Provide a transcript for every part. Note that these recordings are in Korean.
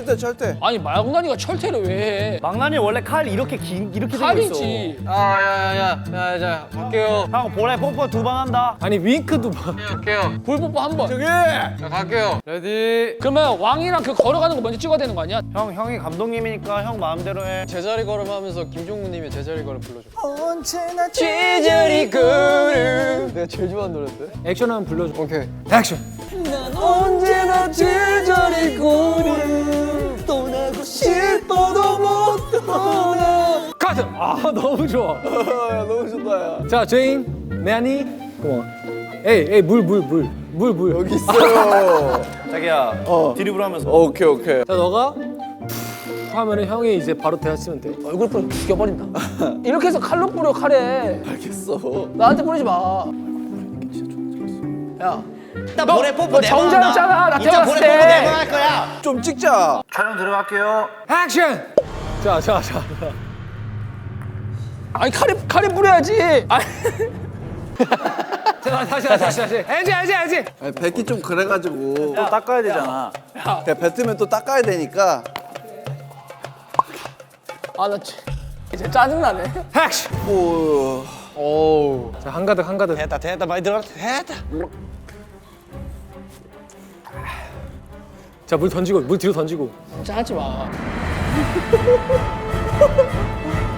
철퇴. 아니 망나니가 철퇴를 왜 해? 망나니 원래 칼 이렇게 이렇게 생겼어. 칼이지. 자 갈게요. 형 볼에 뽀뽀 2번 한다. 아니 윙크도 봐. 갈게요. 불뽀뽀 한 번. 자 갈게요. 레디. 그러면 왕이랑 그 걸어가는 거 먼저 찍어야 되는 거 아니야? 형이 감독님이니까 형 마음대로 해. 제자리 걸음하면서 김종국님의 제자리 걸음 불러줘. 언제나 제자리 걸음. 내가 제일 좋아하는 노래인데. 액션 한번 불러줘. 오케이. 액션. 언제나 제자리 걸음 떠나고 싶어도 못 떠나. 카트. 아 너무 좋아. 야, 너무 좋다 야. 자 제인, 매니, 고마워. 에이 물. 여기 있어요. 자기야 드리블 하면서. 오케이. 자 너가 하면은 형이 이제 바로 대하시면 돼. 얼굴 뿌려 죽여버린다. 이렇게 해서 칼로 뿌려 칼에. 알겠어. 나한테 뿌리지 마. 야, 나 볼에 뽀뽀 너 정자였잖아. 나 태어났을 때. 할 거야. 좀 찍자. 촬영 들어갈게요. 액션. 자. 아니 칼에 뿌려야지. 아니. 자 다시. 엔지. 아니, 뱉기 좀 그래가지고. 또 닦아야 되잖아. 야, 뱉으면 또 닦아야 되니까. 아 나 이제 짜증나네. 액션. 오. 오우. 자 한가득. 됐다 많이 들어갔다. 됐다. 자 물 뒤로 던지고. 짜지 마.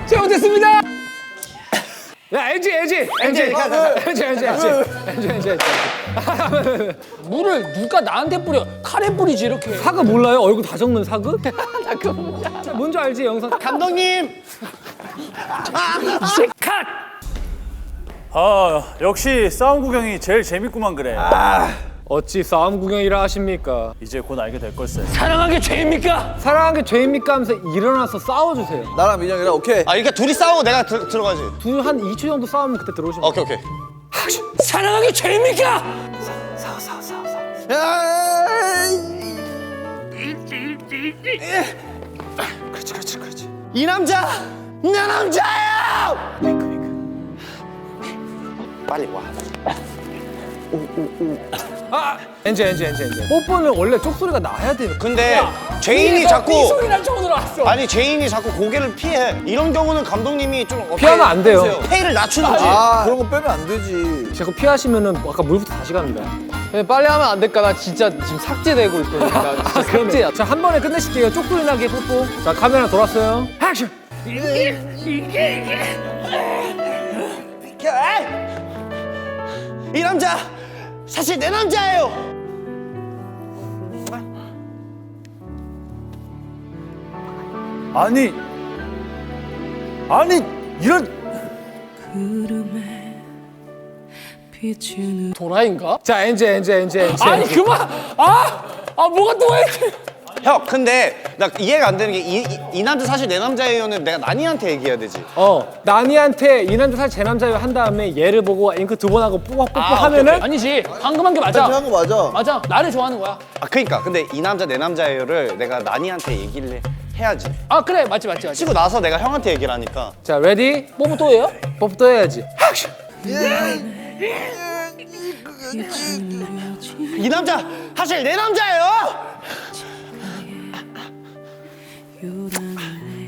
잘못했습니다. 야 엔지. 물을 누가 나한테 뿌려? 칼에 뿌리지 이렇게. 사그 몰라요? 얼굴 다 적는 사그? 나 그거 뭔지 알지 영상. 감독님. 역시 싸움 구경이 제일 재밌구만 그래. 어찌 싸움 구경이라 하십니까? 이제 곧 알게 될 걸세. 사랑한 게 죄입니까? 사랑한 게 죄입니까 하면서 일어나서 싸워주세요. 나랑 민영이랑 오케이. 아 그러니까 둘이 싸우고 내가 들어가지. 둘 한 2초 정도 싸우면 그때 들어오시면 돼요. 오케이. 사랑한 게 죄입니까? 그렇지. 이 남자 내 남자예요. 빨리 와. 엔지. 뽀뽀는 원래 쪽소리가 나야 돼요. 근데 제인이 자꾸 이 소리난 톤으로 왔어. 아니 제인이 자꾸 고개를 피해. 이런 경우는 감독님이 좀 어떻게 피하면 안 돼요. 해주세요. 페이를 낮추는지. 아, 그런 거 빼면 안 되지. 자꾸 피하시면은 아까 물부터 다시 갑니다. 빨리 하면 안 될까? 나 진짜 지금 삭제되고 있거든. 나 진짜 삭제야. 자 한 번에 끝내실게요. 쪽소리 나게 뽀뽀. 자 카메라 돌았어요. 액션. 이 남자 사실 내 남자예요. 아니 이런. 도라인가? 자 엔지. 아니 그만. 뭐가 또 왜 이렇게? 형 근데 나 이해가 안 되는 게 이 남자 사실 내 남자예요는 내가 나니한테 얘기해야 되지. 나니한테 이 남자 사실 제 남자예요 한 다음에 얘를 보고 잉크 2번 하고 뽀뽀 하면은 아니지. 방금 한 게 맞아. 한거 맞아. 맞아. 나를 좋아하는 거야. 아 그러니까 근데 이 남자 내 남자예요를 내가 나니한테 얘기를 해야지. 그래 맞지. 치고 나서 내가 형한테 얘기를 하니까. 자 레디 뽀뽀 또 해요? 뽀뽀 또 해야지. 액션. 이 남자 사실 내 남자예요.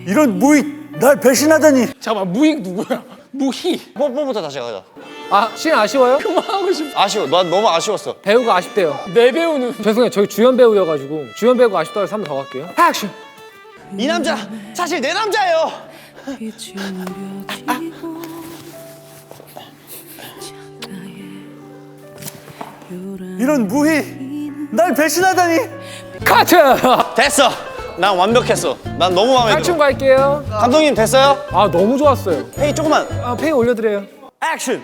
이런 무익 날 배신하다니. 잠깐만 무익 누구야? 무희. 뽀뽀부터 다시 가자. 씬 아쉬워요? 그만하고 싶어. 아쉬워. 난 너무 아쉬웠어. 배우가 아쉽대요. 내 배우는. 죄송해요. 저희 주연 배우여가지고 주연 배우가 아쉽다고 해서 한 번 더 갈게요. 액션. 이 남자 사실 내 남자예요. 이런 무희 날 배신하다니. 카트. 됐어. 난 완벽했어. 난 너무 마음에 탈춤 들어. 갈게요. 감독님 됐어요? 너무 좋았어요. 헤이 조금만. 페이 올려드려요. 액션.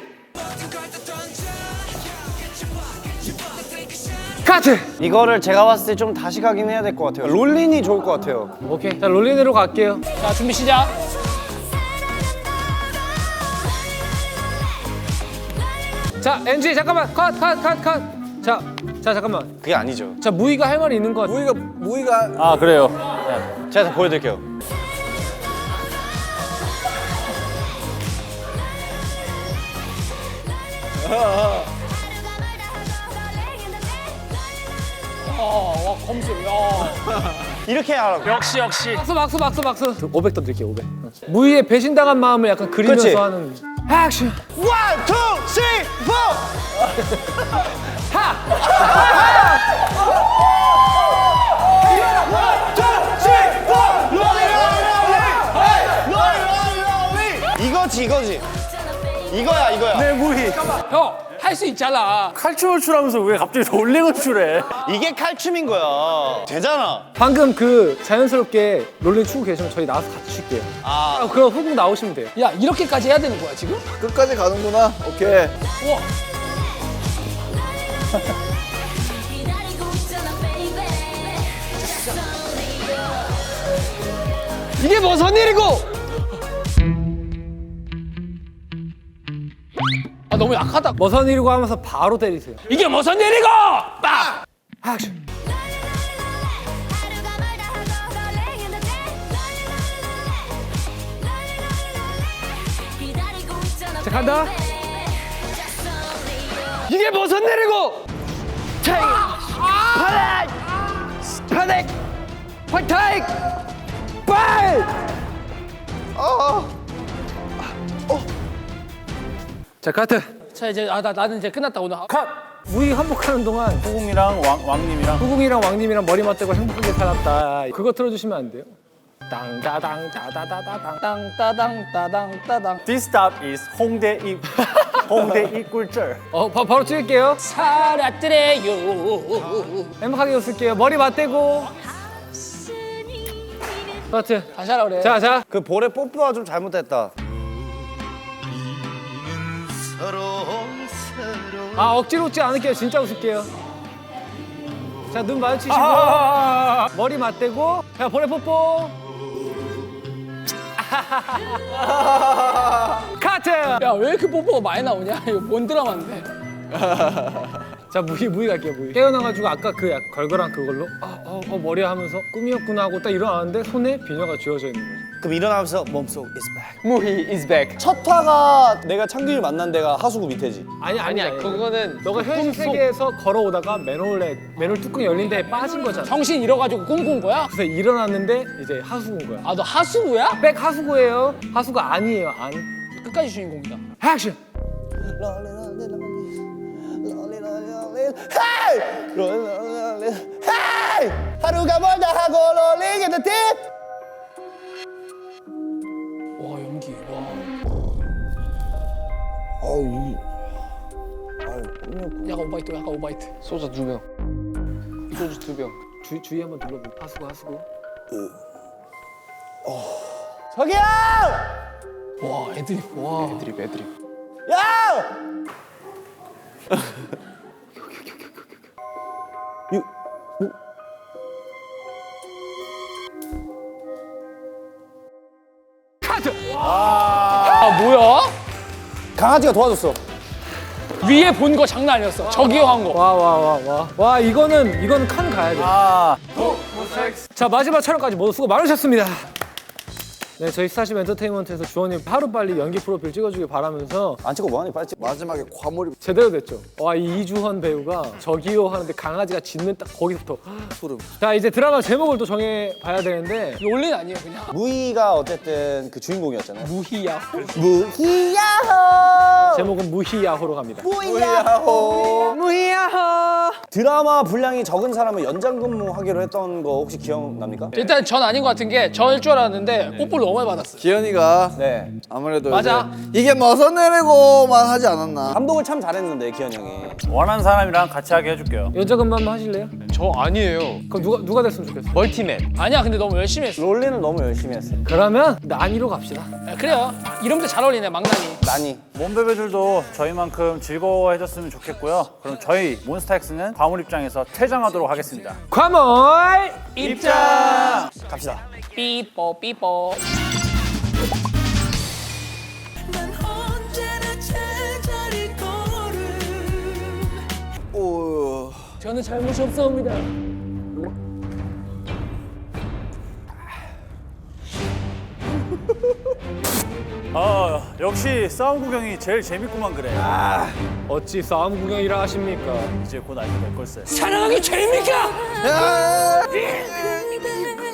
카트. 이거를 제가 봤을 때 좀 다시 가긴 해야 될 것 같아요. 롤린이 좋을 것 같아요. 오케이. 자 롤린으로 갈게요. 자 준비 시작. 자 엔지 잠깐만 컷. 자 잠깐만. 그게 아니죠. 자 무희가 할 말이 있는 것 같아. 무이가 아 그래요. 제가 다 보여드릴게요. 와 검색. 야. 이렇게 하라고. 역시. 박수. 500 던질게요, 500. 무희의 배신당한 마음을 약간 그리면서 그치? 하는 액션. 1, 2, 3, 4. 이거지. 이거야. 내 무희. 형, 할 수 있잖아. 칼춤을 추라면서 왜 갑자기 롤링을 추래? 이게 칼춤인 거야. 되잖아. 방금 그 자연스럽게 롤링 추고 계시면 저희 나와서 같이 출게요. 아, 그럼 후국 나오시면 돼요. 야, 이렇게까지 해야 되는 거야, 지금? 끝까지 가는구나. 오케이. 우와. 이게 무슨 일이고? 아, 너무 약하다. 머선 이르고 하면서 바로 때리세요. 이게 무슨 일이고? 빡! 액션. 자, 간다. 이게 무슨 일이고? 파닉! 파이팅! 빨! 자, 카트. 자, 이제 나는 이제 끝났다 오늘. 컷. 무희 한복하는 동안 호공이랑 왕님이랑 후궁이랑 왕님이랑 머리 맞대고 행복하게 살았다. 그거 틀어주시면 안 돼요? 땅따당 따다다다당. 땅따당. This stop is 홍대 입굴절. 바로 찍을게요. 살았더래요. 행복하게 웃을게요. 머리 맞대고. 카트. 다시 하라 그래. 자. 그 볼에 뽀뽀가 좀 잘못됐다. 억지로 웃지 않을게요. 진짜 웃을게요. 자, 눈 마주치시고 머리 맞대고. 자, 볼에 뽀뽀. 카트. 야, 왜 이렇게 뽀뽀가 많이 나오냐? 이거 뭔 드라마인데? 자, 무희 갈게요. 무희. 깨어나가지고 아까 그 걸걸한 그걸로 머리 하면서 꿈이었구나 하고 딱 일어나는데 손에 비녀가 쥐어져 있는 거지. 그럼 일어나면서 몸속 is back. 무희 is back. 첫 화가 내가 창균이 만난 데가 하수구 밑에지. 아니야. 그거는 너가 현실 세계에서 걸어오다가 맨홀 뚜껑이 열린 데에 빠진 거잖아. 정신 잃어가지고 꿈꾼 거야? 그래서 일어났는데 이제 하수구인 거야. 아, 너 하수구야? 백 하수구예요. 하수가 아니에요. 안. 끝까지 주인공이다. 액션. 헤이! 하루가 멀다 하고 롤링 in the deep. 와, 연기. 와. 약간 오바이트. 소주 2병. 소주 2병. 주위 한번 둘러보고 하수구. 저기요! 와, 애들이. 와. 애드립. 야! 아, 뭐야? 강아지가 도와줬어. 위에 본 거 장난 아니었어. 저기요 한 거. 와, 이거는 칸 가야 돼. 자, 마지막 촬영까지 모두 수고 많으셨습니다. 네, 저희 스타쉽 엔터테인먼트에서 주원님 하루빨리 연기 프로필 찍어주길 바라면서 안 찍고 뭐하니? 빨리 찍. 마지막에 과몰입 제대로 됐죠. 와, 이 이주헌 배우가 저기요 하는데 강아지가 짖는 딱 거기서부터. 소름. 자, 이제 드라마 제목을 또 정해봐야 되는데 롤린 아니에요, 그냥. 무희가 어쨌든 그 주인공이었잖아요. 무희야. 무희야호! 제목은 무희야호로 갑니다. 무희야호! 무희야호! 드라마 분량이 적은 사람은 연장 근무하기로 했던 거 혹시 기억납니까? 일단 전 아닌 것 같은 게 저일 줄 알았는데 뽀뽀를 너무 많이 받았어요. 기현이가 네. 아무래도 맞아. 이제 이게 무슨 일이고만 하지 않았나. 감독을 참 잘했는데 기현 형이. 원하는 사람이랑 같이 하게 해줄게요. 여자근무 한번 하실래요? 저 아니에요. 그럼 누가 됐으면 좋겠어? 멀티맨. 아니야, 근데 너무 열심히 했어. 롤리는 너무 열심히 했어. 그러면 난이로 갑시다. 야, 그래요. 이름도 잘 어울리네, 망나니. 나니. 몸베베들도 저희만큼 즐거워해줬으면 좋겠고요. 그럼 저희 몬스타엑스는 과몰 입장에서 퇴장하도록 하겠습니다. 과몰 입장. 갑시다. 삐뽀. 난 언제나 제자리 걸음 오. 저는 잘못이 없사옵니다. 역시 싸움 구경이 제일 재밌구만 그래. 어찌 싸움 구경이라 하십니까? 이제 곧 알게 될 걸세. 사랑하기 죄입니까? 야! 그대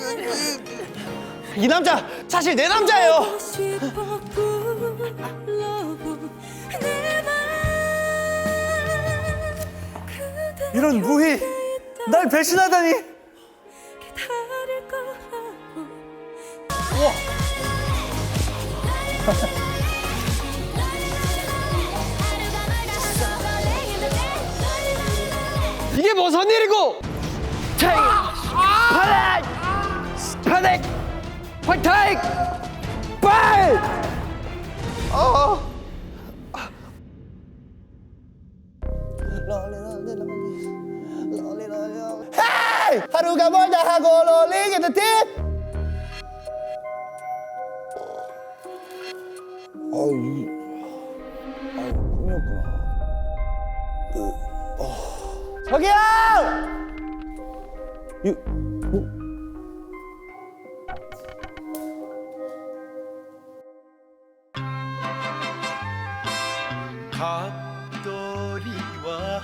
이 남자 사실 내 남자예요. 싶어 불러보 내 맘. 그대 이런 무희 날 배신하다니. 기다릴 거라고. 이게 무슨 일이고? 파넥! 파이팅! 빨! 헤이! 하루가 멀다 하고 롤링 인 딥. 꿈이었구나. 저기요! 갓돌이와